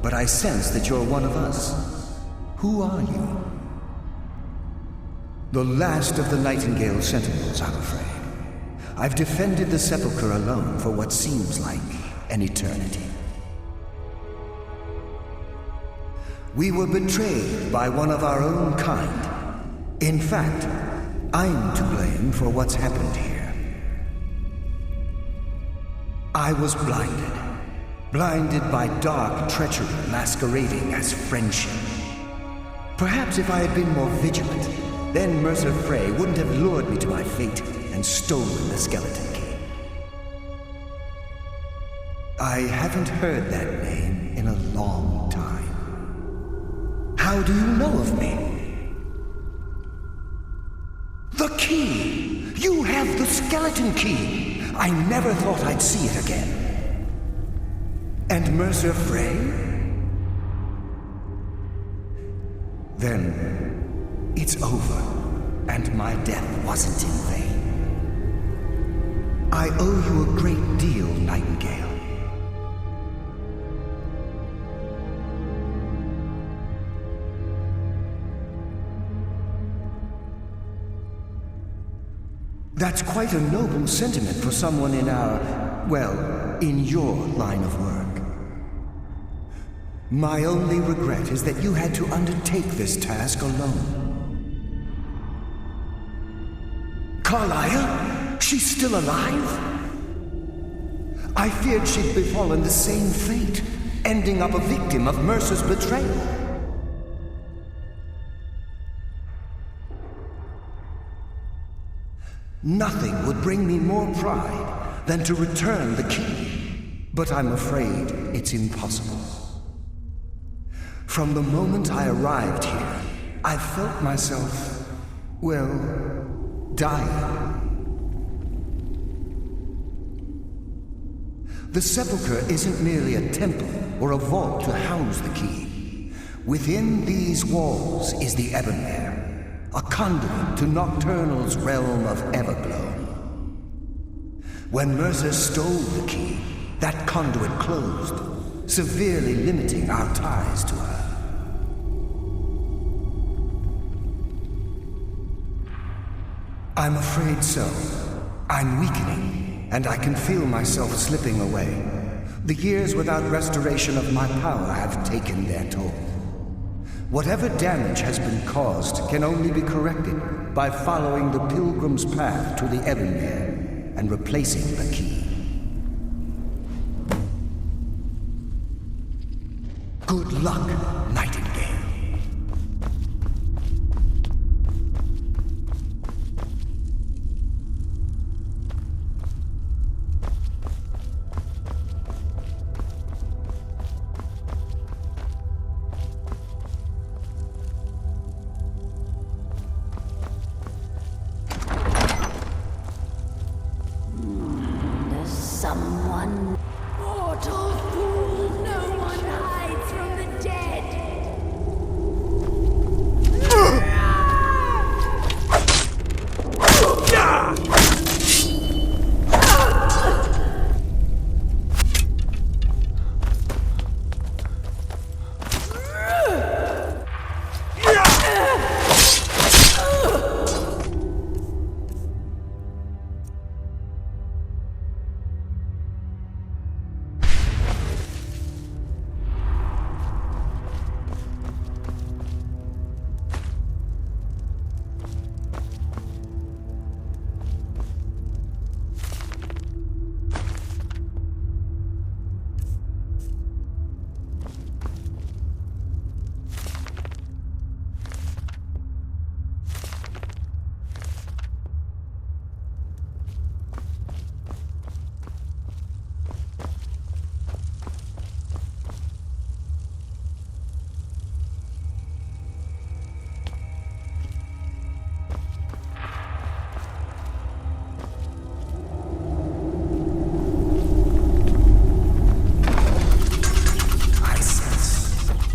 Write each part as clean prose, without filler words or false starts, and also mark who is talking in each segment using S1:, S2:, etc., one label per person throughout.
S1: but I sense that you're one of us. Who are you? The last of the Nightingale Sentinels, I'm afraid. I've defended the Sepulchre alone for what seems like an eternity. We were betrayed by one of our own kind. In fact, I'm to blame for what's happened here. I was blinded by dark treachery masquerading as friendship. Perhaps if I had been more vigilant, then Mercer Frey wouldn't have lured me to my fate and stolen the skeleton key. I haven't heard that name in a long time. How do you know of me? The key! You have the skeleton key! I never thought I'd see it again. And Mercer Frey? Then it's over, and my death wasn't in vain. I owe you a great deal, Nightingale. That's quite a noble sentiment for someone in in your line of work. My only regret is that you had to undertake this task alone. Carlisle? She's still alive? I feared she'd befallen the same fate, ending up a victim of Mercer's betrayal. Nothing would bring me more pride than to return the key, but I'm afraid it's impossible. From the moment I arrived here, I felt myself, dying. The Sepulchre isn't merely a temple or a vault to house the key. Within these walls is the Ebonmere, a conduit to Nocturnal's realm of Everglow. When Mercer stole the key, that conduit closed, severely limiting our ties to her. I'm afraid so. I'm weakening, and I can feel myself slipping away. The years without restoration of my power have taken their toll. Whatever damage has been caused can only be corrected by following the Pilgrim's path to the Ebonmere and replacing the key. Good luck, Nightingale.
S2: Someone. Mortal fool, no one hides from the dead.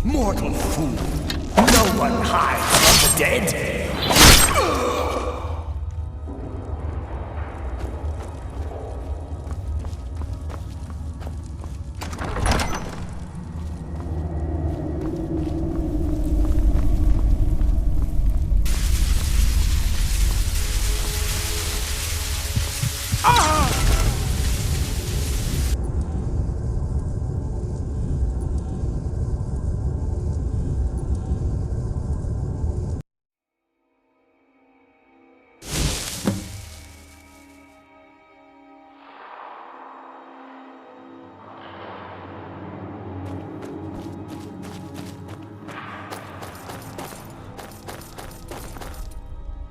S1: Mortal fool! No one hides from the dead!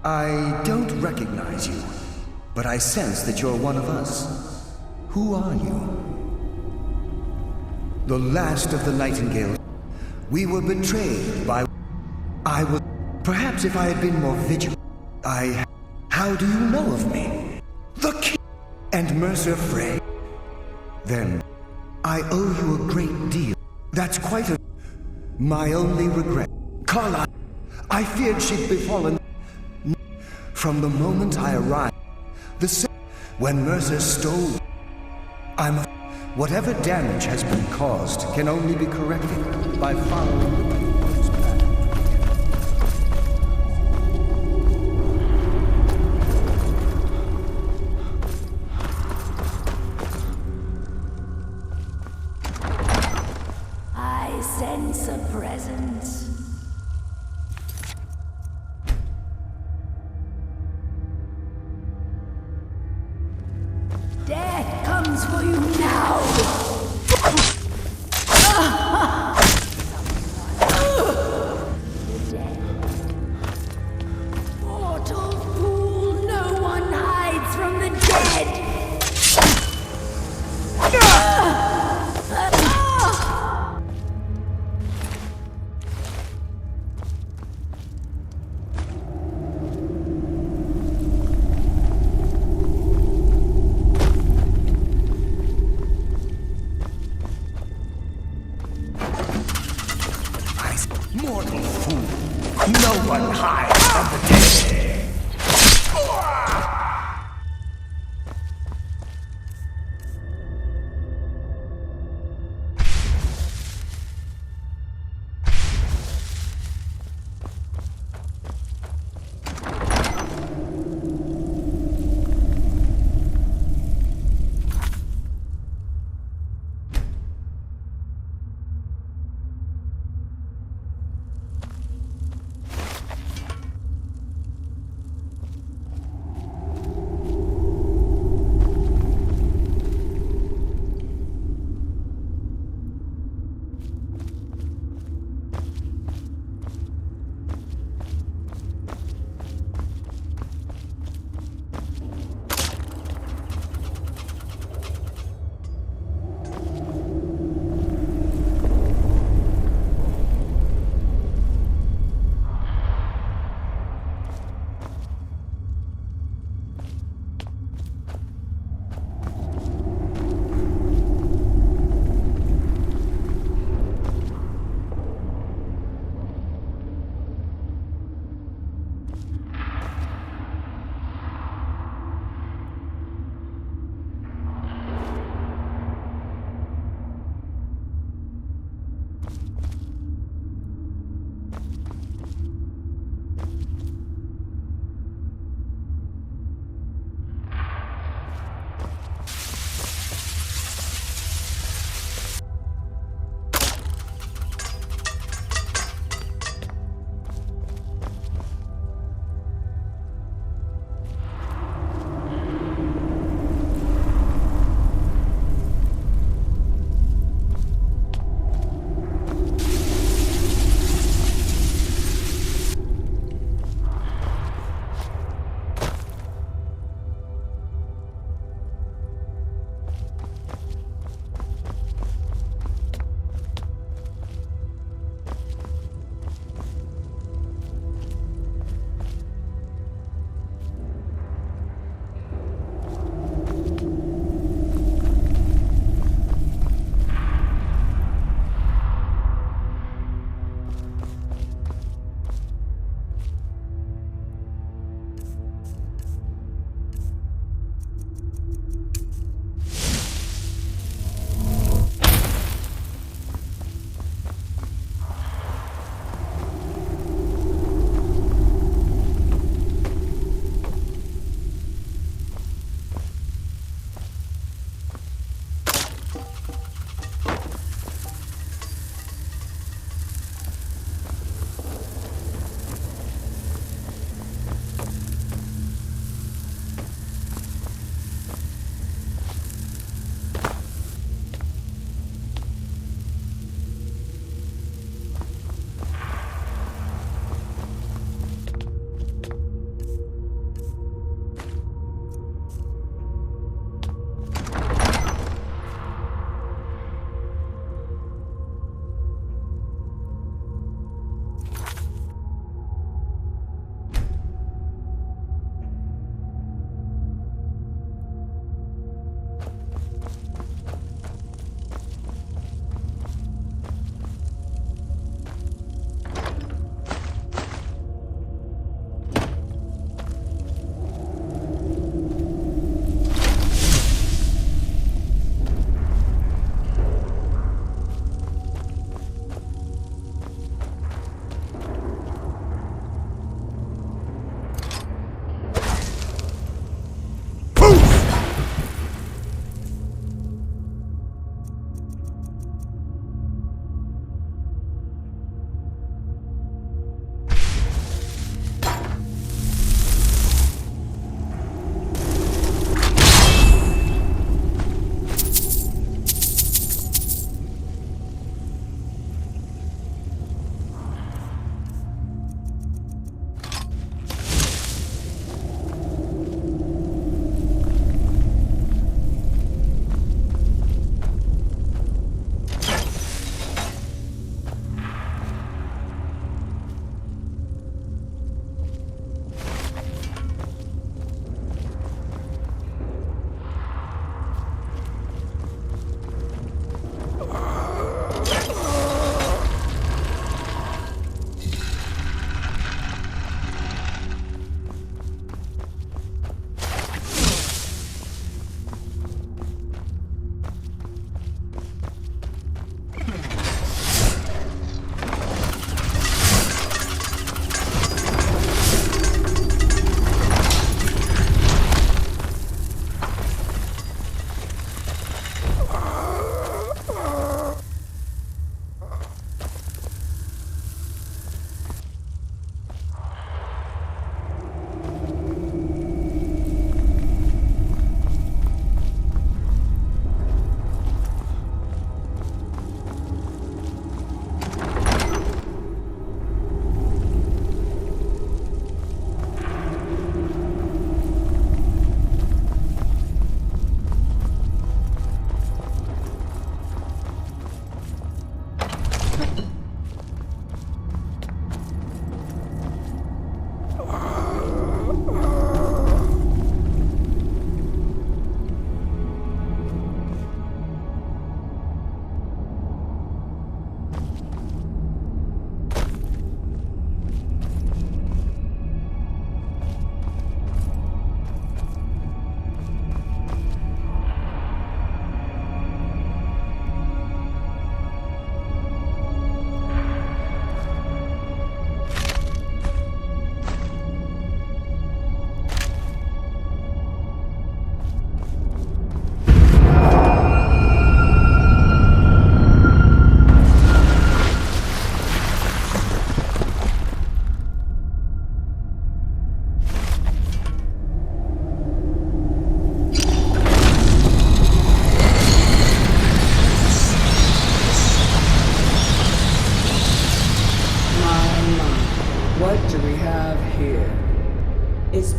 S1: I don't recognize you, but I sense that you're one of us. Who are you? The last of the Nightingales. We were betrayed by... I was... Perhaps if I had been more vigilant... How do you know of me? The King and Mercer Frey? Then, I owe you a great deal. That's quite a... My only regret. Carla, I feared she'd befallen... From the moment I arrived, when Mercer stole, whatever damage has been caused can only be corrected by following the People's path.
S2: I sense a presence. Death comes for you now! The dead. Mortal fool, no one hides from the dead!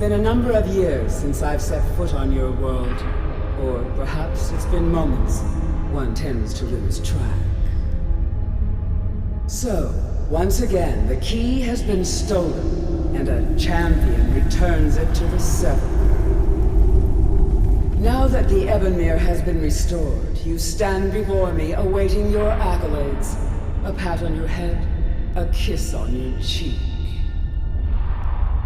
S3: been a number of years since I've set foot on your world. Or perhaps it's been moments. One tends to lose track. So, once again, the key has been stolen, and a champion returns it to the Seven. Now that the Ebonmere has been restored, you stand before me awaiting your accolades. A pat on your head, a kiss on your cheek.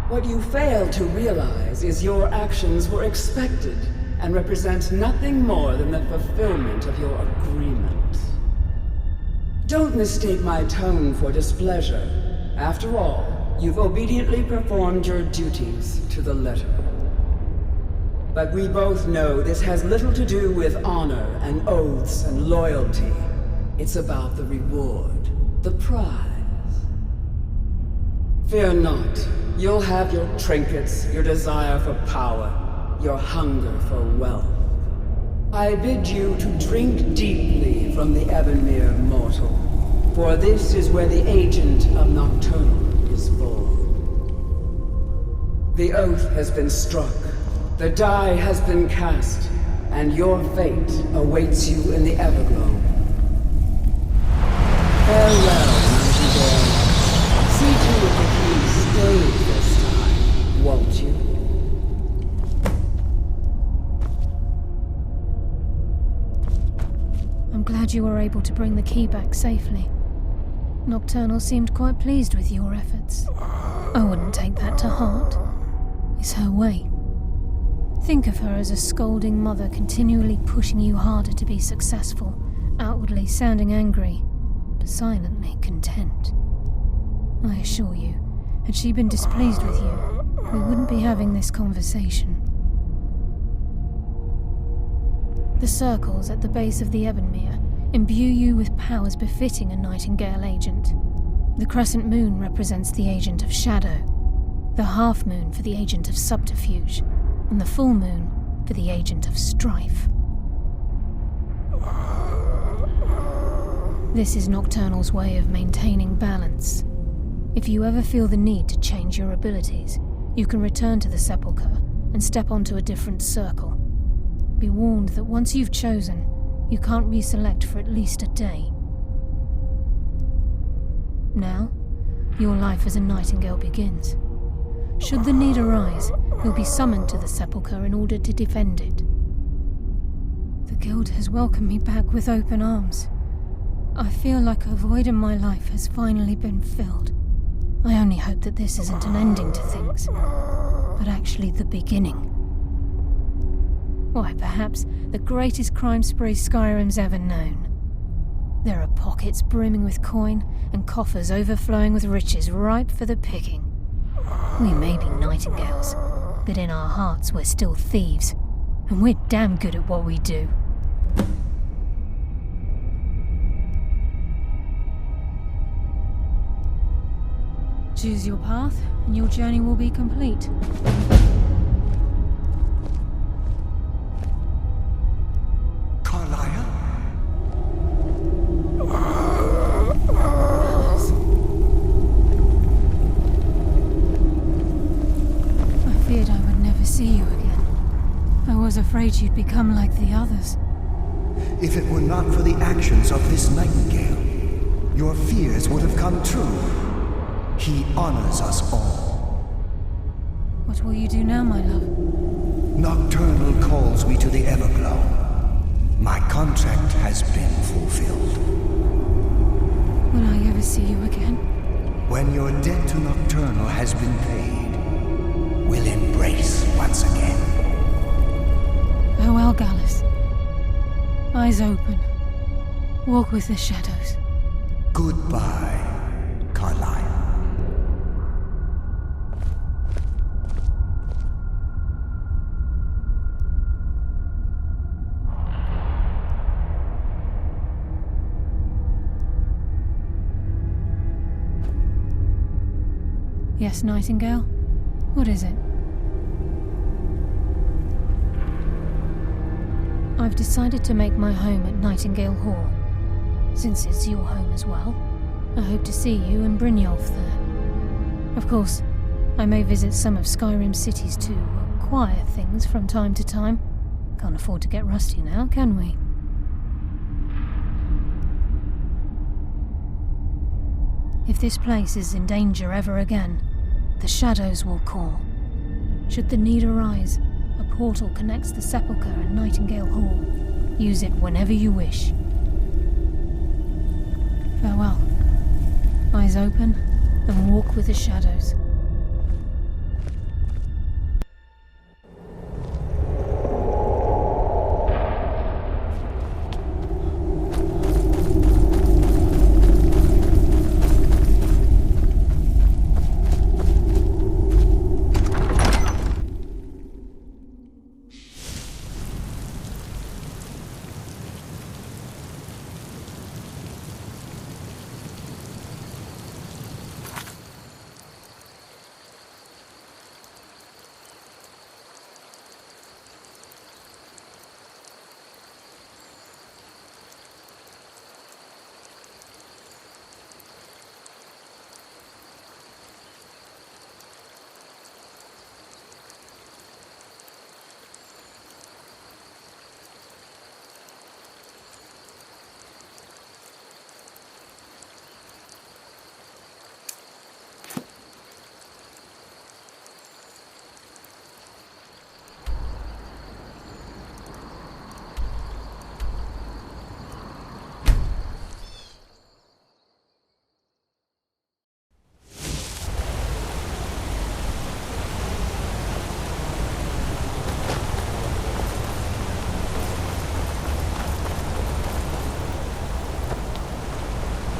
S3: What you fail to realize is your actions were expected and represent nothing more than the fulfillment of your agreement. Don't mistake my tone for displeasure. After all, you've obediently performed your duties to the letter. But we both know this has little to do with honor and oaths and loyalty. It's about the reward, the prize. Fear not. You'll have your trinkets, your desire for power, your hunger for wealth. I bid you to drink deeply from the Ebonmere mortal, for this is where the agent of Nocturnal is born. The oath has been struck, the die has been cast, and your fate awaits you in the Everglow. Farewell, Nightingale. See to it the key stays this time, won't you?
S4: I'm glad you were able to bring the key back safely. Nocturnal seemed quite pleased with your efforts. I wouldn't take that to heart. It's her way. Think of her as a scolding mother continually pushing you harder to be successful, outwardly sounding angry, but silently content. I assure you, had she been displeased with you, we wouldn't be having this conversation. The circles at the base of the Ebonmere imbue you with powers befitting a Nightingale agent. The crescent moon represents the agent of shadow, the half moon for the agent of subterfuge, and the full moon for the agent of strife. This is Nocturnal's way of maintaining balance. If you ever feel the need to change your abilities, you can return to the Sepulchre and step onto a different circle. Be warned that once you've chosen, you can't reselect for at least a day. Now, your life as a Nightingale begins. Should the need arise, you'll be summoned to the Sepulchre in order to defend it. The Guild has welcomed me back with open arms. I feel like a void in my life has finally been filled. I only hope that this isn't an ending to things, but actually the beginning. Why, perhaps the greatest crime spree Skyrim's ever known. There are pockets brimming with coin and coffers overflowing with riches ripe for the picking. We may be Nightingales, but in our hearts we're still thieves, and we're damn good at what we do. Choose your path, and your journey will be complete.
S1: Carlia?
S4: I feared I would never see you again. I was afraid you'd become like the others.
S1: If it were not for the actions of this Nightingale, your fears would have come true. He honors us all.
S4: What will you do now, my love?
S1: Nocturnal calls me to the Everglow. My contract has been fulfilled.
S4: Will I ever see you again?
S1: When your debt to Nocturnal has been paid, we'll embrace once again.
S4: Farewell, Gallus. Eyes open. Walk with the shadows.
S1: Goodbye, Carlia.
S4: Yes, Nightingale? What is it? I've decided to make my home at Nightingale Hall. Since it's your home as well, I hope to see you and Brynjolf there. Of course, I may visit some of Skyrim's cities to acquire things from time to time. Can't afford to get rusty now, can we? If this place is in danger ever again, the shadows will call. Should the need arise, a portal connects the Sepulchre and Nightingale Hall. Use it whenever you wish. Farewell. Eyes open, and walk with the shadows.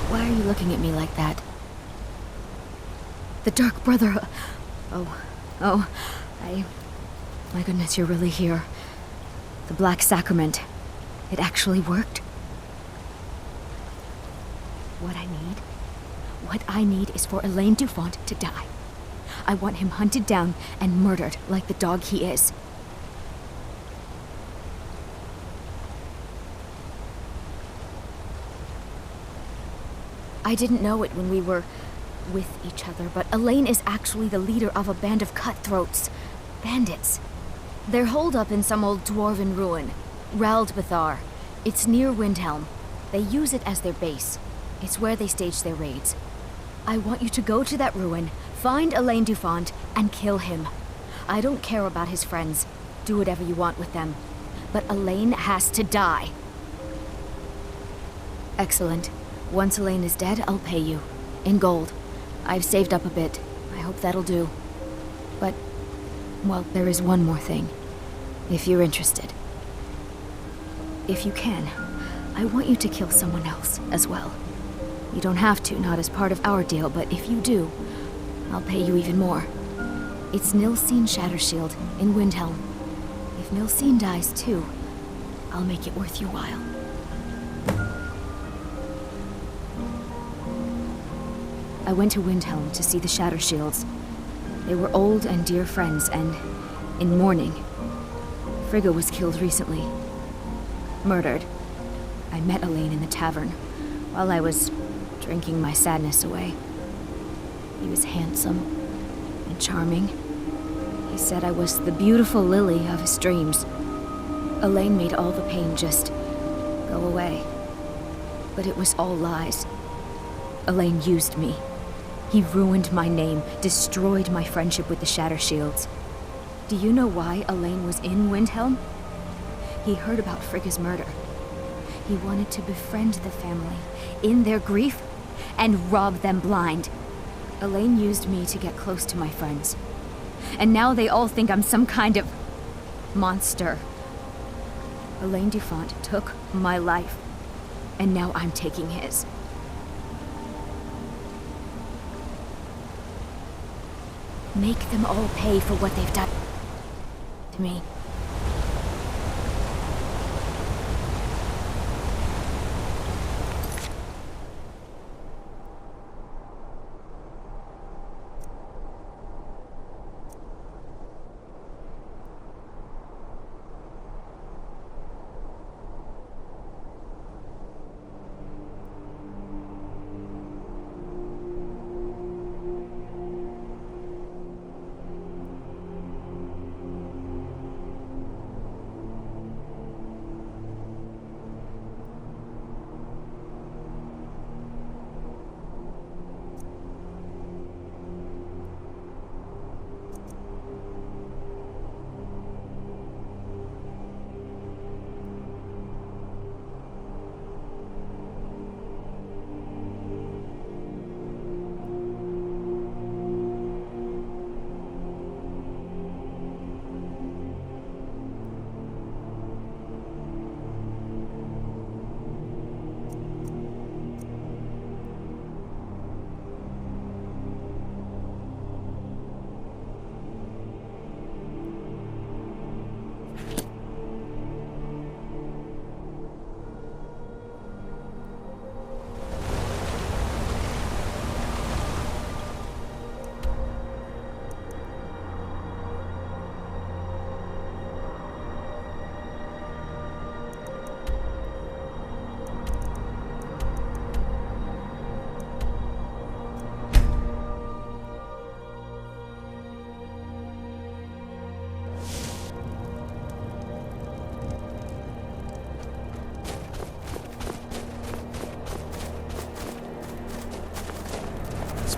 S5: Why are you looking at me like that? The Dark Brother... My goodness, you're really here. The Black Sacrament. It actually worked? What I need is for Elaine Dufont to die. I want him hunted down and murdered like the dog he is. I didn't know it when we were with each other, but Elaine is actually the leader of a band of cutthroats. Bandits. They're holed up in some old dwarven ruin. Raldbethar. It's near Windhelm. They use it as their base. It's where they stage their raids. I want you to go to that ruin, find Elaine Dufont, and kill him. I don't care about his friends. Do whatever you want with them. But Elaine has to die. Excellent. Once Elaine is dead, I'll pay you. In gold. I've saved up a bit. I hope that'll do. But, well, there is one more thing. If you're interested. If you can, I want you to kill someone else as well. You don't have to, not as part of our deal, but if you do, I'll pay you even more. It's Nilsine Shattershield in Windhelm. If Nilsine dies too, I'll make it worth your while. I went to Windhelm to see the Shattershields. They were old and dear friends, and in mourning. Frigga was killed recently. Murdered. I met Elaine in the tavern, while I was drinking my sadness away. He was handsome and charming. He said I was the beautiful lily of his dreams. Elaine made all the pain just go away. But it was all lies. Elaine used me. He ruined my name, destroyed my friendship with the Shattershields. Do you know why Elaine was in Windhelm? He heard about Frigga's murder. He wanted to befriend the family in their grief and rob them blind. Elaine used me to get close to my friends. And now they all think I'm some kind of monster. Elaine Dufont took my life, and now I'm taking his. Make them all pay for what they've done to me.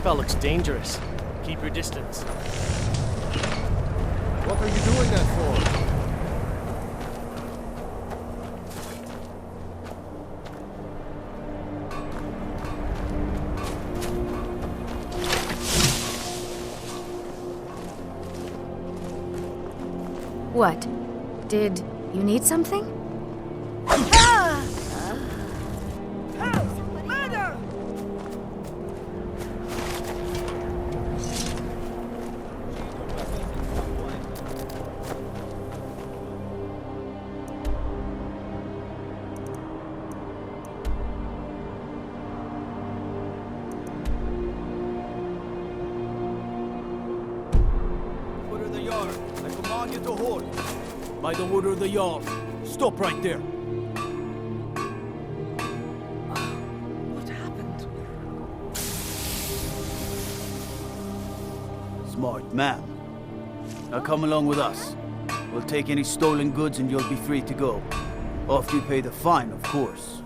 S6: spell looks dangerous. Keep your distance.
S7: What are you doing that for?
S5: What? Did you need something?
S8: Order the Jarl. I command you to hold. By the order of the Jarl. Stop right there.
S3: What happened?
S8: Smart man. Now come along with us. We'll take any stolen goods and you'll be free to go. After you pay the fine, of course.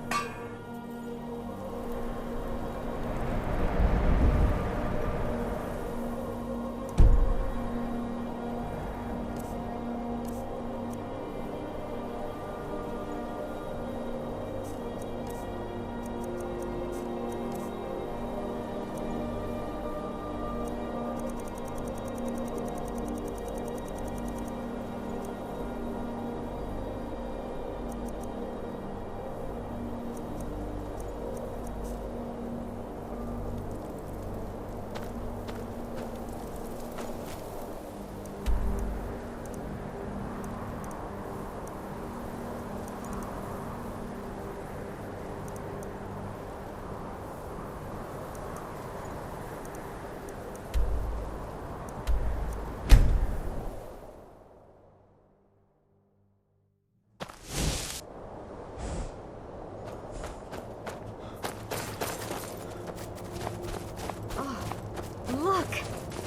S5: Look!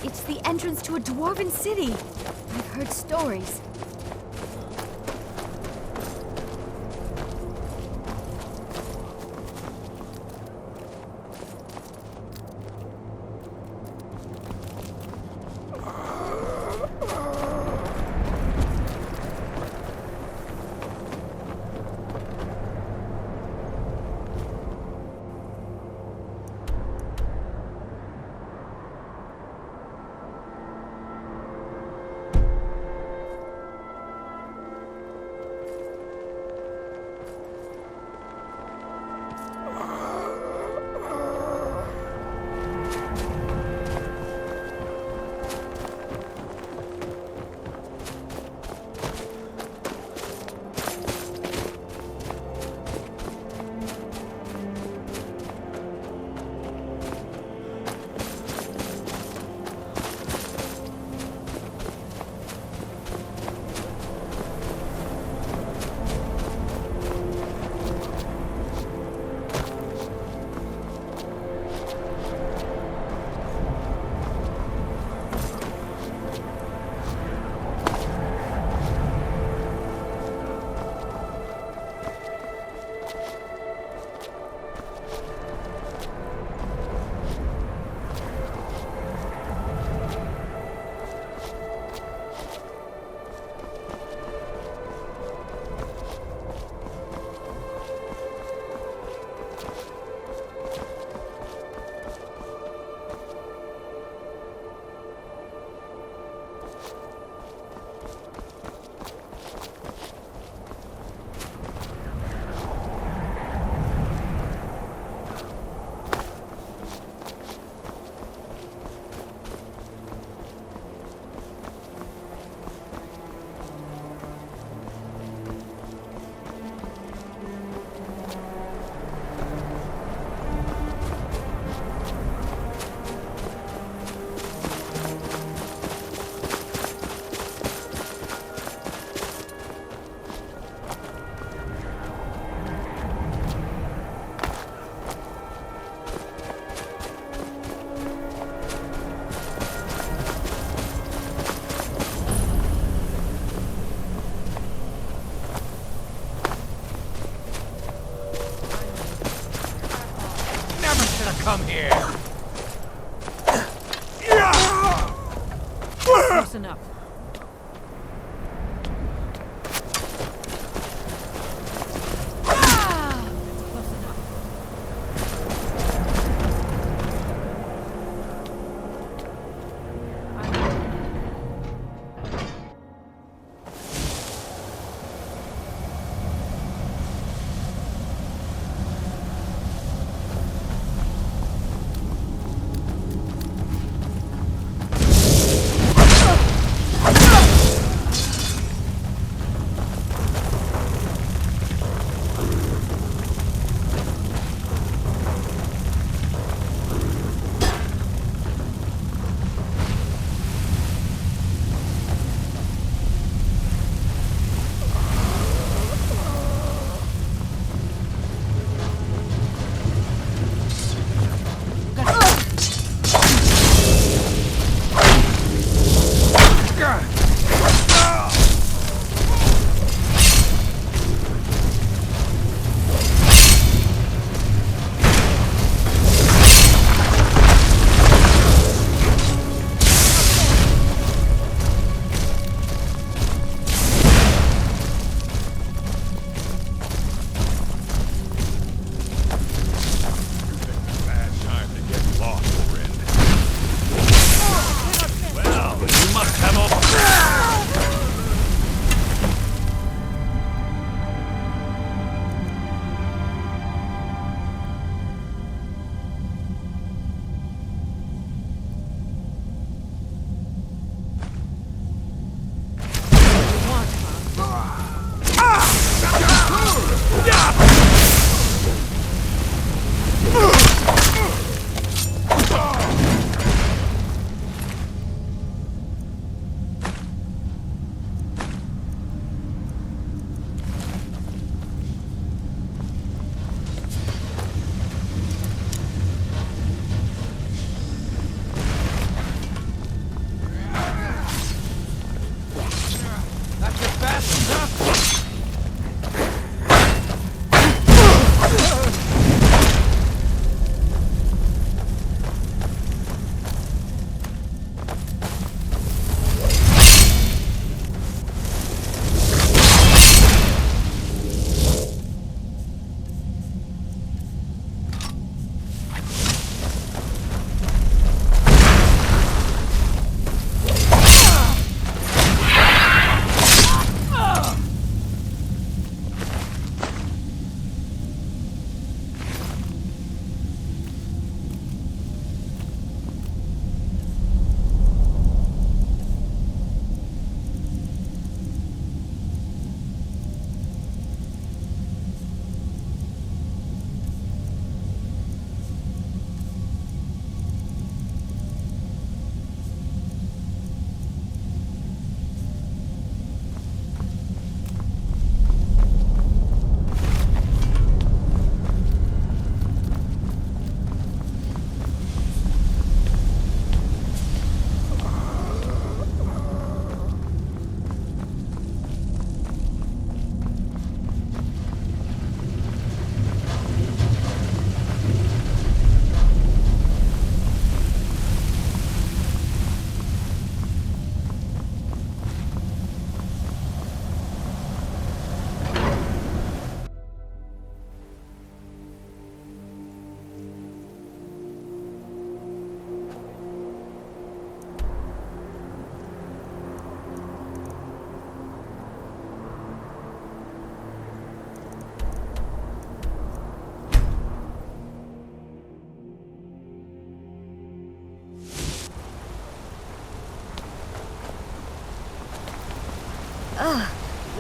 S5: It's the entrance to a dwarven city. I've heard stories.
S7: Come here!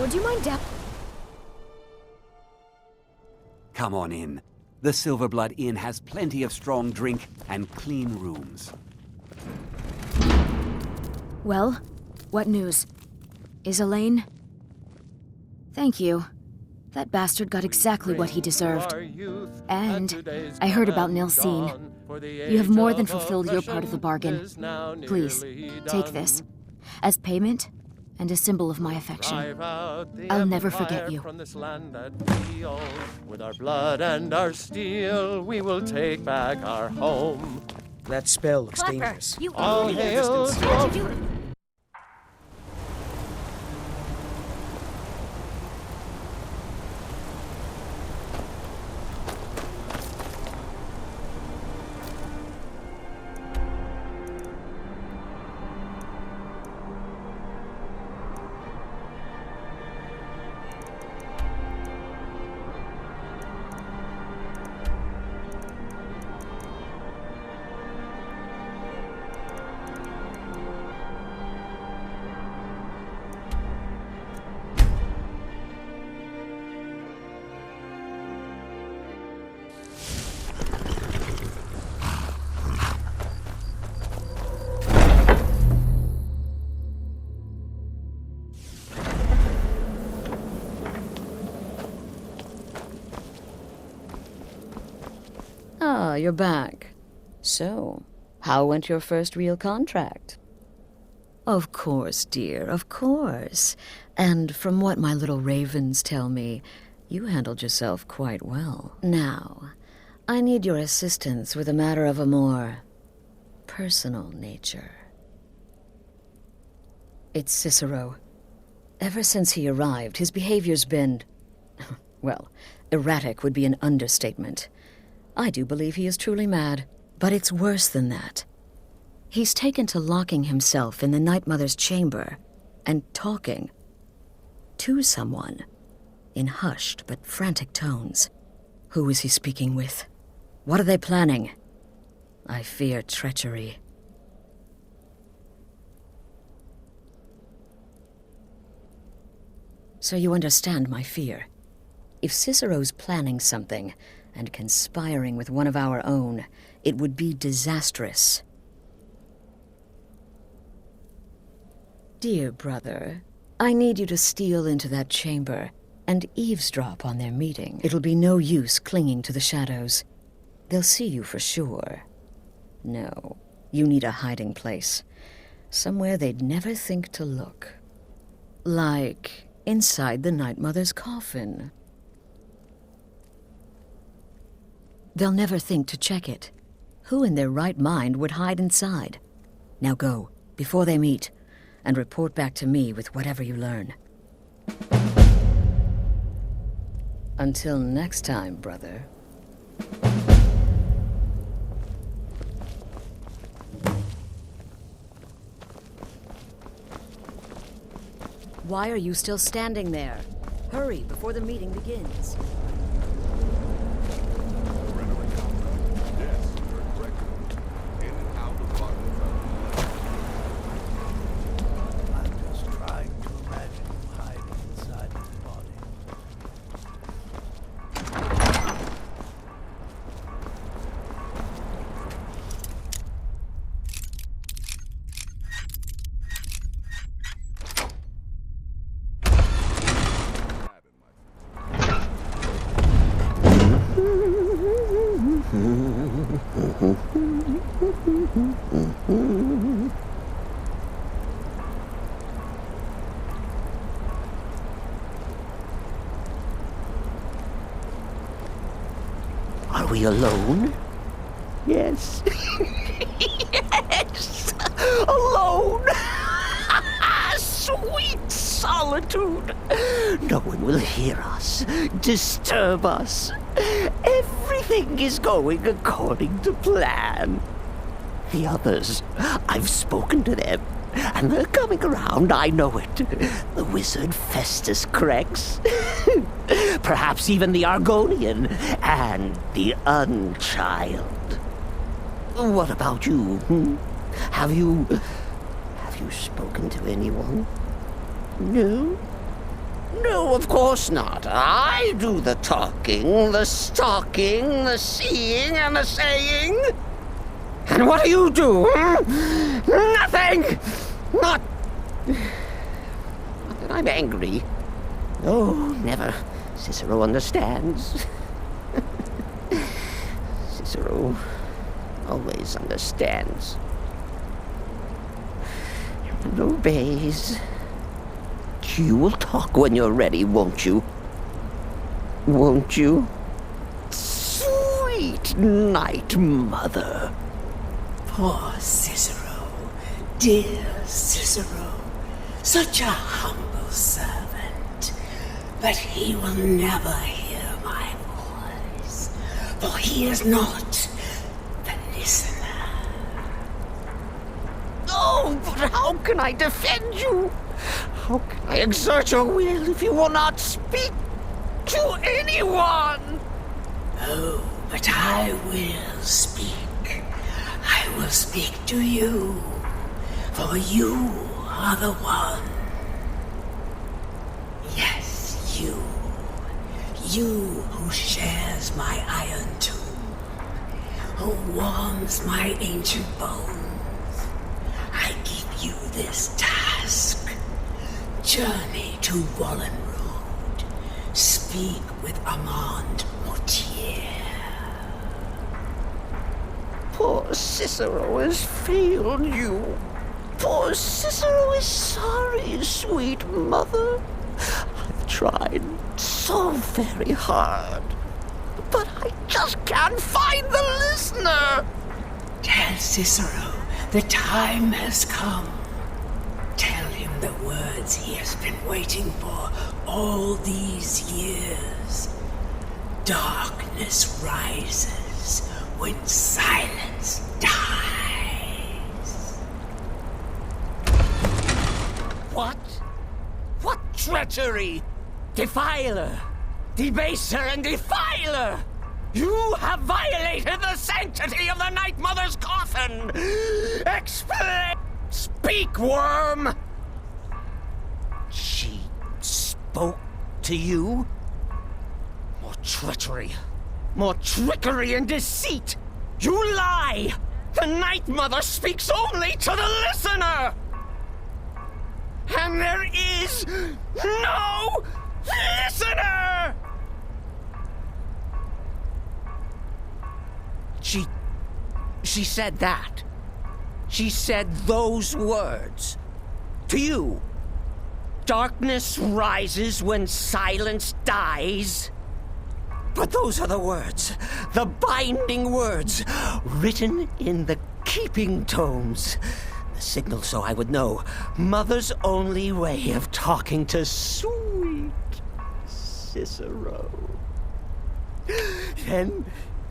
S5: Would you mind
S9: Come on in. The Silverblood Inn has plenty of strong drink and clean rooms.
S5: Well, what news? Is Elaine? Thank you. That bastard got exactly what he deserved. And I heard about Nilsine. You have more than fulfilled your part of the bargain. Please, take this. As payment, and a symbol of my affection. I'll never forget you.
S7: From this land that we own. With our blood and our steel, we will take back our home.
S10: That spell looks dangerous.
S7: All hail to
S11: Ah, you're back. So, how went your first real contract? Of course, dear, of course. And from what my little ravens tell me, you handled yourself quite well. Now, I need your assistance with a matter of a more personal nature. It's Cicero. Ever since he arrived, his behavior's been, well, erratic would be an understatement. I do believe he is truly mad, but it's worse than that. He's taken to locking himself in the Night Mother's chamber and talking to someone in hushed but frantic tones. Who is he speaking with? What are they planning? I fear treachery. So you understand my fear. If Cicero's planning something and conspiring with one of our own, it would be disastrous. Dear brother, I need you to steal into that chamber and eavesdrop on their meeting. It'll be no use clinging to the shadows. They'll see you for sure. No, you need a hiding place. Somewhere they'd never think to look. Like inside the Night Mother's coffin. They'll never think to check it. Who in their right mind would hide inside? Now go, before they meet, and report back to me with whatever you learn. Until next time, brother. Why are you still standing there? Hurry before the meeting begins.
S12: Are we alone? Yes. Yes! Alone! Sweet solitude! No one will hear us, disturb us. Everything is going according to plan. The others, I've spoken to them, and they're coming around, I know it. The wizard Festus Crex. Perhaps even the Argonian and the Unchild. What about you? Have you spoken to anyone? No? No, of course not. I do the talking, the stalking, the seeing, and the saying. And what do you do? Nothing! Not that I'm angry. No, never. Cicero understands. Cicero always understands. And obeys. You will talk when you're ready, won't you? Won't you? Sweet night, Mother.
S13: Poor Cicero, dear Cicero, such a humble servant. But he will never hear my voice, for he is not the listener.
S12: Oh, but how can I defend you? How can I exert your will if you will not speak to anyone?
S13: Oh, but I will speak. I will speak to you, for you are the one. Yes, you. You who shares my iron tomb, who warms my ancient bones. I give you this task. Journey to Wallen Road. Speak with Armand Mortier.
S12: Poor Cicero has failed you. Poor Cicero is sorry, sweet mother. I've tried so very hard, but I just can't find the listener.
S13: Tell Cicero the time has come. Tell him the words he has been waiting for all these years. Darkness rises when silence dies.
S12: What? What treachery? Defiler! Debaser and defiler! You have violated the sanctity of the Night Mother's coffin! Explain! Speak, worm! She spoke to you? More treachery. More trickery and deceit! You lie! The Night Mother speaks only to the listener! And there is no listener! She said that. She said those words. To you. Darkness rises when silence dies. But those are the words, the binding words, written in the keeping tomes. The signal so I would know. Mother's only way of talking to sweet Cicero. Then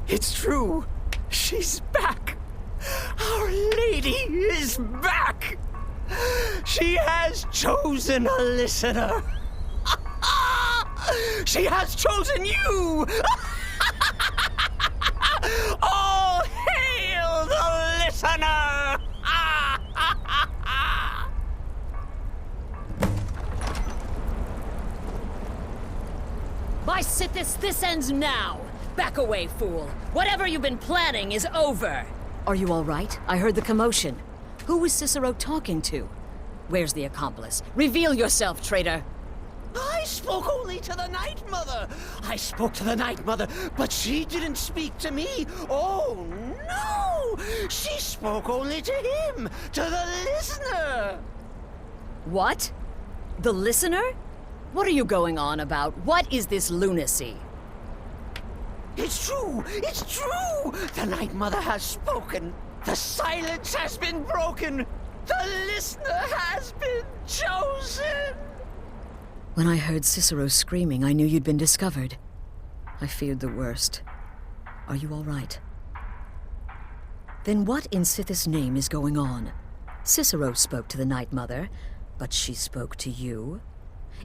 S12: it's true. She's back. Our Lady is back. She has chosen a listener. She has chosen you. All hail the listener.
S14: By Sithis, this ends now. Back away, fool. Whatever you've been planning is over.
S11: Are you all right? I heard the commotion. Who was Cicero talking to? Where's the accomplice? Reveal yourself, traitor!
S12: I spoke only to the Night Mother. I spoke to the Night Mother, but she didn't speak to me. Oh, no! She spoke only to him, to the listener.
S11: What? The listener? What are you going on about? What is this lunacy?
S12: It's true! It's true! The Night Mother has spoken. The silence has been broken. The listener has been chosen.
S11: When I heard Cicero screaming, I knew you'd been discovered. I feared the worst. Are you all right? Then what in Sithis' name is going on? Cicero spoke to the Night Mother, but she spoke to you?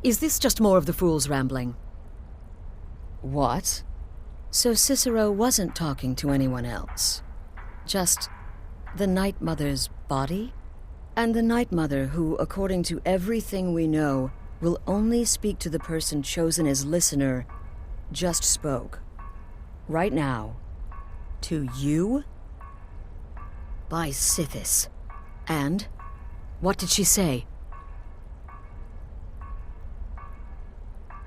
S11: Is this just more of the fool's rambling? What? So Cicero wasn't talking to anyone else? Just the Night Mother's body? And the Night Mother who, according to everything we know, will only speak to the person chosen as listener just spoke. Right now. To you? By Sithis. And? What did she say?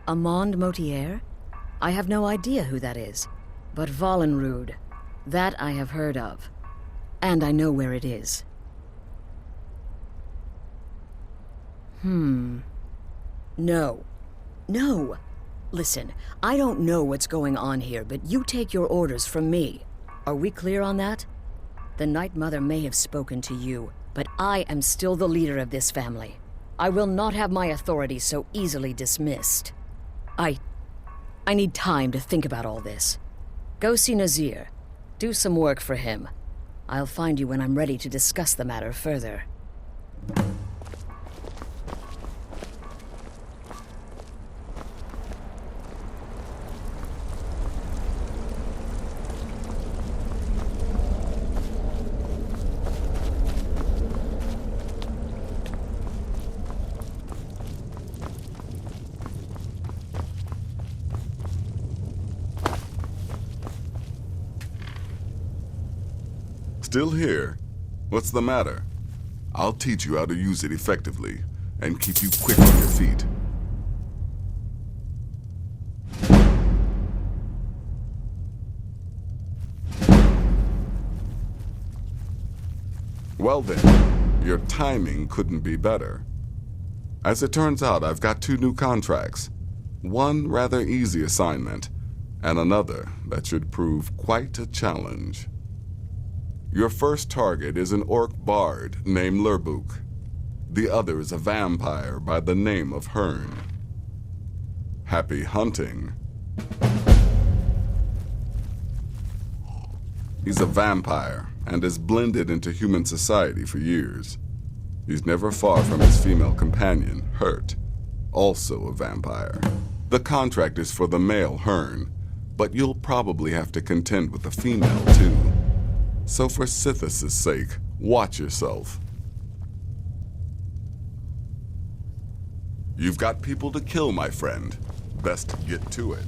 S11: Amand Motier? I have no idea who that is. But Valenrud, that I have heard of. And I know where it is. No. No! Listen, I don't know what's going on here, but you take your orders from me. Are we clear on that? The Night Mother may have spoken to you, but I am still the leader of this family. I will not have my authority so easily dismissed. I need time to think about all this. Go see Nazir. Do some work for him. I'll find you when I'm ready to discuss the matter further.
S15: Still here? What's the matter? I'll teach you how to use it effectively and keep you quick on your feet. Well then, your timing couldn't be better. As it turns out, I've got 2 new contracts. One rather easy assignment, and another that should prove quite a challenge. Your first target is an orc bard named Lurbuk. The other is a vampire by the name of Hearn. Happy hunting. He's a vampire and has blended into human society for years. He's never far from his female companion, Hurt, also a vampire. The contract is for the male Hearn, but you'll probably have to contend with the female too. So for Sithis' sake, watch yourself. You've got people to kill, my friend. Best get to it.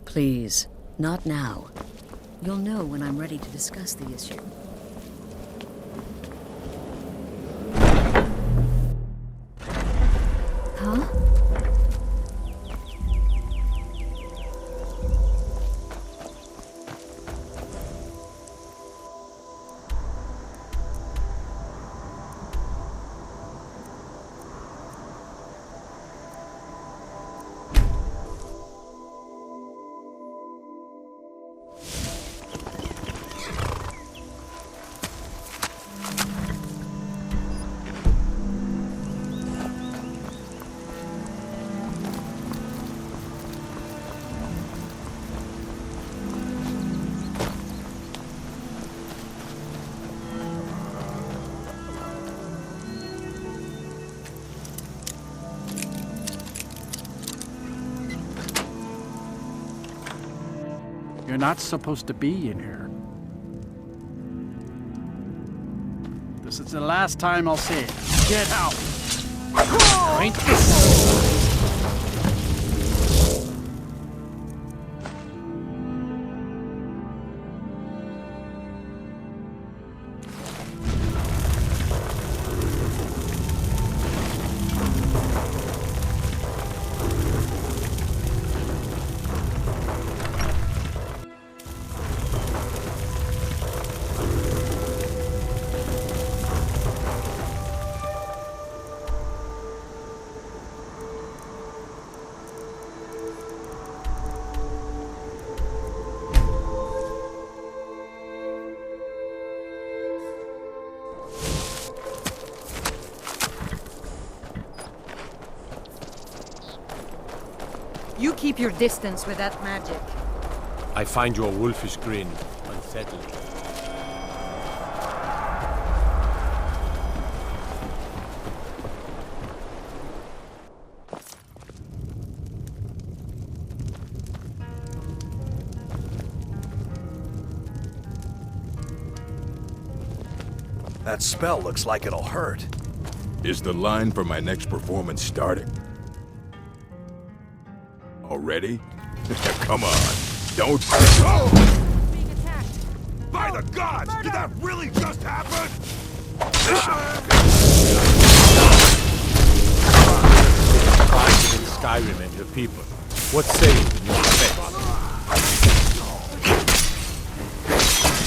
S11: Please, not now. You'll know when I'm ready to discuss the issue. Huh?
S16: You're not supposed to be in here. This is the last time I'll say it. Get out! Ain't this?
S17: Keep your distance with that magic.
S18: I find your wolfish grin unsettling.
S19: That spell looks like it'll hurt.
S20: Is the line for my next performance starting? Already? Come on. Don't...
S2: Being attacked.
S20: By the gods! Did that really just happen?
S18: Fighting in Skyrim and your people. What say you in your defense?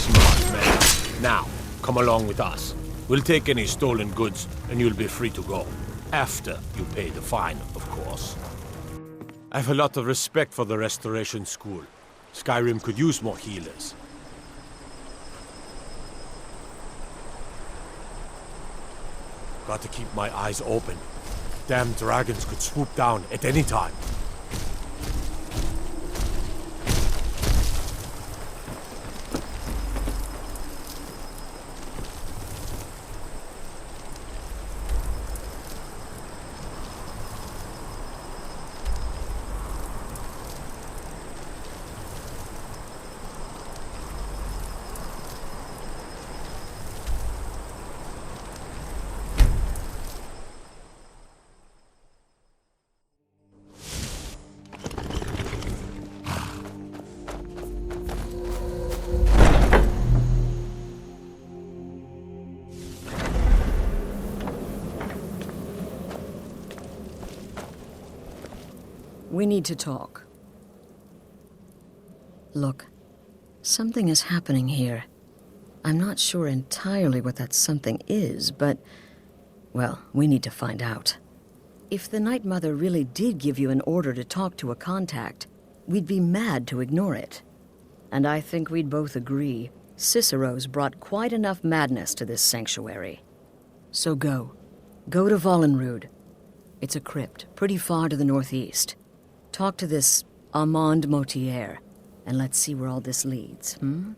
S18: Smart man. Now, come along with us. We'll take any stolen goods, and you'll be free to go. After you pay the fine, of course. I have a lot of respect for the Restoration School. Skyrim could use more healers. Got to keep my eyes open. Damn dragons could swoop down at any time.
S11: We need to talk. Look, something is happening here. I'm not sure entirely what that something is, but, well, we need to find out. If the Night Mother really did give you an order to talk to a contact, we'd be mad to ignore it. And I think we'd both agree Cicero's brought quite enough madness to this sanctuary. So go. Go to Vollenrud. It's a crypt, pretty far to the northeast. Talk to this Armand Motier, and let's see where all this leads, hmm?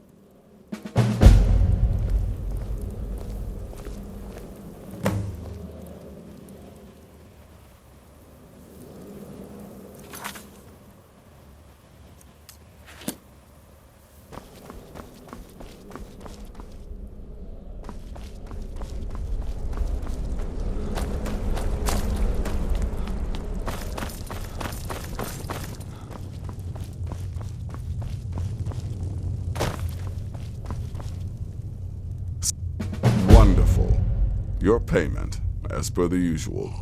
S15: Wonderful. Your payment, as per the usual.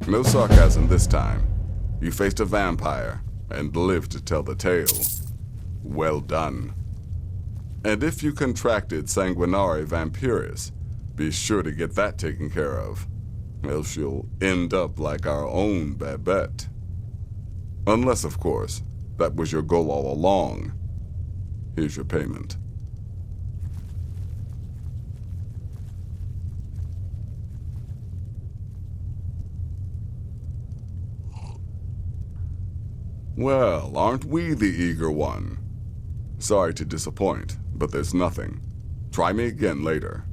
S15: No sarcasm this time. You faced a vampire and lived to tell the tale. Well done. And if you contracted Sanguinari Vampiris, be sure to get that taken care of, else you'll end up like our own Babette. Unless, of course, that was your goal all along. Here's your payment. Well, aren't we the eager one? Sorry to disappoint, but there's nothing. Try me again later.